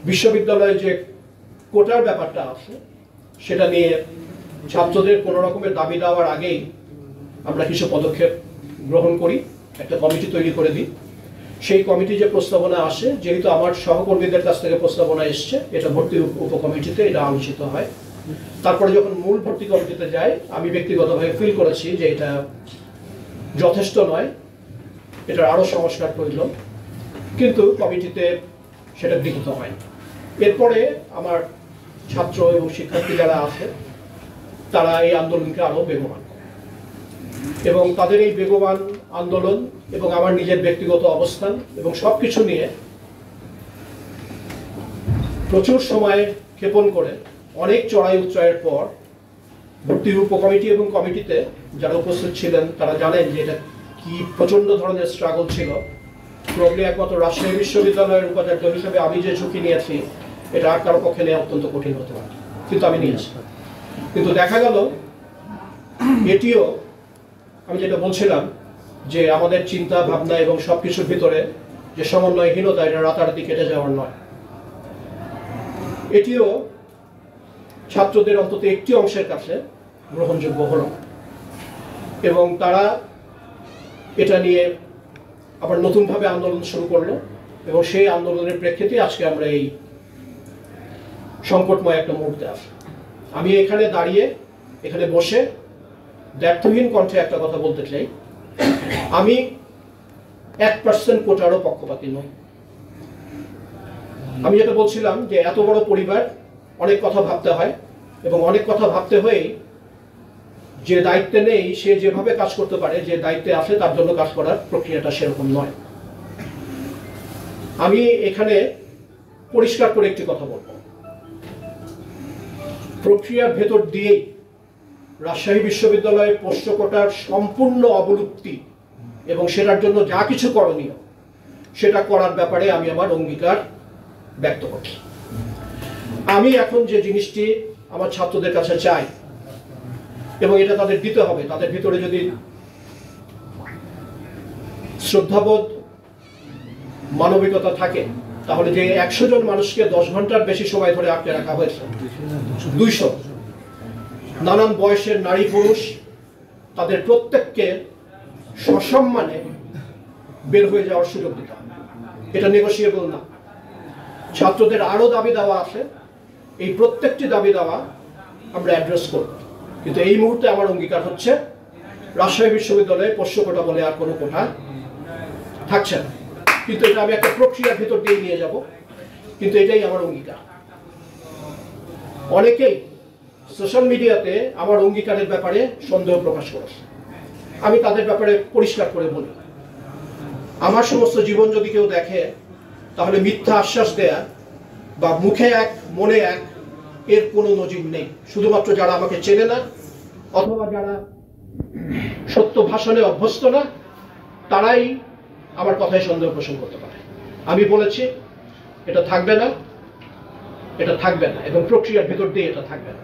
বিশ্ববিদ্যালয়ে যে কোটার ব্যাপারটা আছে সেটা নিয়ে ছাত্রদের কোনো রকমের দাবি দেওয়ার আগেই আমরা কিছু পদক্ষেপ গ্রহণ করি, একটা কমিটি তৈরি করে দিই। সেই কমিটি যে প্রস্তাবনা আসে, যেহেতু আমার সহকর্মীদের কাছ থেকে প্রস্তাবনা এসছে, এটা ভর্তি উপকমিটিতে এটা আলোচিত হয়। তারপরে যখন মূল ভর্তি কমিটিতে যায়, আমি ব্যক্তিগতভাবে ফিল করেছি যে এটা যথেষ্ট নয়, এটার আরও সংস্কার প্রয়োজন, কিন্তু কমিটিতে সেটা গৃহীত হয়। এরপরে আমার ছাত্র এবং শিক্ষার্থী যারা আছে তারা এই আন্দোলনকে আরও বেগবান করে, এবং তাদের এই বেগবান আন্দোলন এবং আমার নিজের ব্যক্তিগত অবস্থান এবং সবকিছু নিয়ে প্রচুর সময় ক্ষেপণ করে অনেক চড়াই উচ্চয়ের পর ভর্তি উপকমিটি এবং কমিটিতে যারা উপস্থিত ছিলেন তারা জানেন যে এটা কি প্রচন্ড ধরনের স্ট্রাগল ছিল। প্রবলি একমাত্র রাজশাহী বিশ্ববিদ্যালয়ের উপাচার্য হিসেবে আমি যে ঝুঁকি নিয়েছি এটা আর কারো পক্ষে নেওয়া অত্যন্ত কঠিন হতে পারে, কিন্তু আমি নিয়েছি। কিন্তু দেখা গেল এটিও আমি যেটা বলছিলাম যে আমাদের চিন্তা ভাবনা এবং সবকিছুর ভিতরে যে সমন্বয়হীনতা, এটা রাতারাতি কেটে যাওয়ার নয়। এটিও ছাত্রদের অন্তত একটি অংশের কাছে গ্রহণযোগ্য হল, এবং তারা এটা নিয়ে আবার নতুনভাবে আন্দোলন শুরু করলো, এবং সেই আন্দোলনের প্রেক্ষিতে আজকে আমরা এই সংকটময় একটা মুহূর্তে আছি। আমি এখানে দাঁড়িয়ে, এখানে বসে দ্ব্যর্থহীন কণ্ঠে একটা কথা বলতে চাই, আমি 1% কোটারও পক্ষপাতী নই। আমি যেটা বলছিলাম যে এত বড় পরিবার, অনেক কথা ভাবতে হয়, এবং অনেক কথা ভাবতে হয়েই যে দায়িত্বে নেই সে যেভাবে কাজ করতে পারে, যে দায়িত্বে আছে তার জন্য কাজ করার প্রক্রিয়াটা সেরকম নয়। আমি এখানে পরিষ্কার করে একটি কথা বলবো, প্রক্রিয়ার ভেতর দিয়েই রাজশাহী বিশ্ববিদ্যালয়ের পোষ্য কোটার সম্পূর্ণ অবলুপ্তি এবং সেটার জন্য যা কিছু করণীয় সেটা করার ব্যাপারে আমি আমার অঙ্গীকার ব্যক্ত করছি। আমি এখন যে জিনিসটি আমার ছাত্রদের কাছে চাই, এবং এটা তাদের দিতে হবে, তাদের ভিতরে যদি শ্রদ্ধাবোধ, মানবিকতা থাকে, তাহলে যে 100 জন মানুষকে 10 ঘন্টার বেশি সময় ধরে আটকে রাখা হয়েছে, 200 নানান বয়সের নারী পুরুষ, তাদের প্রত্যেককে সসম্মানে বের হয়ে যাওয়ার সুযোগ দিতে হবে। এটা নেগোশিয়েবল না। ছাত্রদের আরো দাবি দেওয়া আছে, এই প্রত্যেকটি দাবি দেওয়া আমরা অ্যাড্রেস করব, কিন্তু এই মুহূর্তে আমার অঙ্গীকার হচ্ছে রাজশাহী বিশ্ববিদ্যালয়ে পোষ্য কোটা বলে আর কোনো কোটা থাকছে না। কিন্তু এটা আমি একটা প্রক্রিয়ার ভিতর দিয়ে নিয়ে যাব, কিন্তু এটাই আমার অঙ্গীকার। অনেকেই সোশ্যাল মিডিয়াতে আমার অঙ্গীকারের ব্যাপারে সন্দেহ প্রকাশ করেছে। আমি তাদের ব্যাপারে পরিষ্কার করে বলি, আমার সমস্ত জীবন যদি কেউ দেখে তাহলে মিথ্যা আশ্বাস দেয়া বা মুখে এক মনে এক এর কোনো নজির নেই। শুধুমাত্র যারা আমাকে চেনে না অথবা যারা সত্য ভাষণে অভ্যস্ত না তারাই আমার কথায় সন্দেহ পোষণ করতে পারে। আমি বলেছি এটা থাকবে না, এটা থাকবে না, এবং প্রক্রিয়ার ভেতর দিয়ে এটা থাকবে না।